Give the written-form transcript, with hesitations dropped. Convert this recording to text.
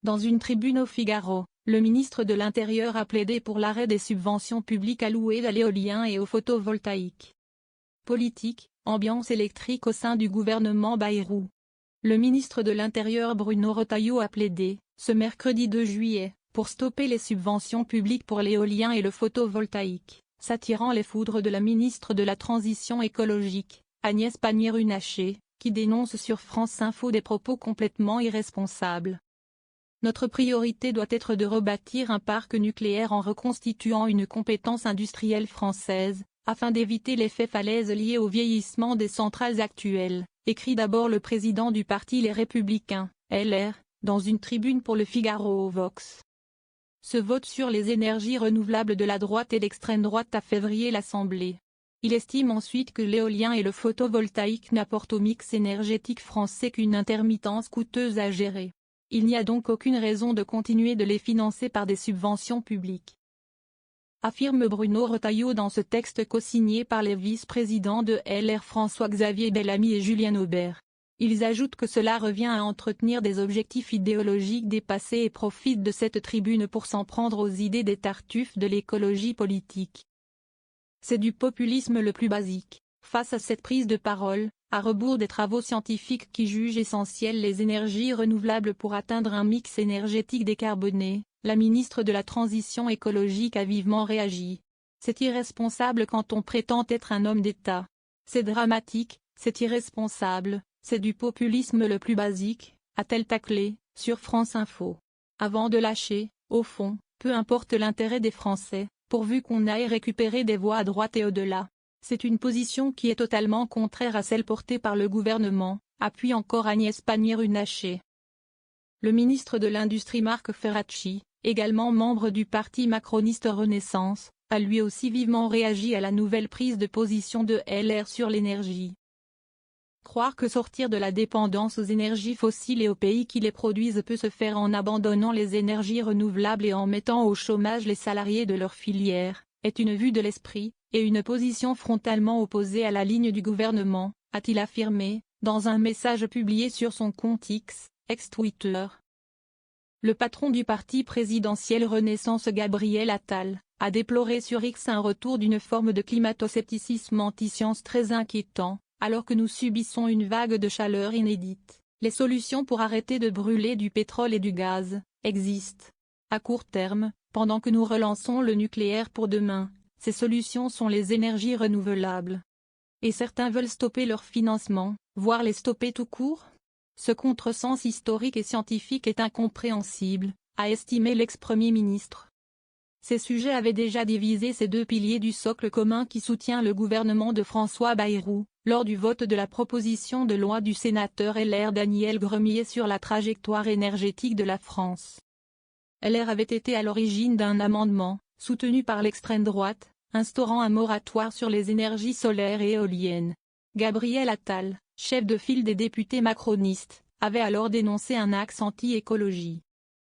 Dans une tribune au Figaro, le ministre de l'Intérieur a plaidé pour l'arrêt des subventions publiques allouées à l'éolien et au photovoltaïque. Politique, ambiance électrique au sein du gouvernement Bayrou. Le ministre de l'Intérieur Bruno Retailleau a plaidé, ce mercredi 2 juillet, pour stopper les subventions publiques pour l'éolien et le photovoltaïque, s'attirant les foudres de la ministre de la Transition écologique, Agnès Pannier-Runacher, qui dénonce sur France Info des propos complètement irresponsables. Notre priorité doit être de rebâtir un parc nucléaire en reconstituant une compétence industrielle française, afin d'éviter l'effet falaise lié au vieillissement des centrales actuelles, écrit d'abord le président du parti Les Républicains, LR, dans une tribune pour le Figaro au Vox. Ce vote sur les énergies renouvelables de la droite et l'extrême droite a février l'Assemblée. Il estime ensuite que l'éolien et le photovoltaïque n'apportent au mix énergétique français qu'une intermittence coûteuse à gérer. Il n'y a donc aucune raison de continuer de les financer par des subventions publiques, affirme Bruno Retailleau dans ce texte co-signé par les vice-présidents de LR François-Xavier Bellamy et Julien Aubert. Ils ajoutent que cela revient à entretenir des objectifs idéologiques dépassés et profitent de cette tribune pour s'en prendre aux idées des tartuffes de l'écologie politique. C'est du populisme le plus basique. Face à cette prise de parole, à rebours des travaux scientifiques qui jugent essentielles les énergies renouvelables pour atteindre un mix énergétique décarboné, la ministre de la Transition écologique a vivement réagi. C'est irresponsable quand on prétend être un homme d'État. C'est dramatique, c'est irresponsable, c'est du populisme le plus basique, a-t-elle taclé, sur France Info. Avant de lâcher, au fond, peu importe l'intérêt des Français, pourvu qu'on aille récupérer des voix à droite et au-delà. C'est une position qui est totalement contraire à celle portée par le gouvernement, appuie encore Agnès Pannier-Runacher. Le ministre de l'Industrie Marc Ferracci, également membre du parti macroniste Renaissance, a lui aussi vivement réagi à la nouvelle prise de position de LR sur l'énergie. Croire que sortir de la dépendance aux énergies fossiles et aux pays qui les produisent peut se faire en abandonnant les énergies renouvelables et en mettant au chômage les salariés de leur filière, est une vue de l'esprit, et une position frontalement opposée à la ligne du gouvernement, a-t-il affirmé, dans un message publié sur son compte X, ex-Twitter. Le patron du parti présidentiel Renaissance Gabriel Attal, a déploré sur X un retour d'une forme de climato-scepticisme anti-science très inquiétant, alors que nous subissons une vague de chaleur inédite. Les solutions pour arrêter de brûler du pétrole et du gaz existent. À court terme, pendant que nous relançons le nucléaire pour demain, ces solutions sont les énergies renouvelables. Et certains veulent stopper leur financement, voire les stopper tout court. Ce contresens historique et scientifique est incompréhensible, a estimé l'ex-premier ministre. Ces sujets avaient déjà divisé ces deux piliers du socle commun qui soutient le gouvernement de François Bayrou, lors du vote de la proposition de loi du sénateur LR Daniel Gremillet sur la trajectoire énergétique de la France. LR avait été à l'origine d'un amendement, soutenu par l'extrême droite, instaurant un moratoire sur les énergies solaires et éoliennes. Gabriel Attal, chef de file des députés macronistes, avait alors dénoncé un axe anti-écologie.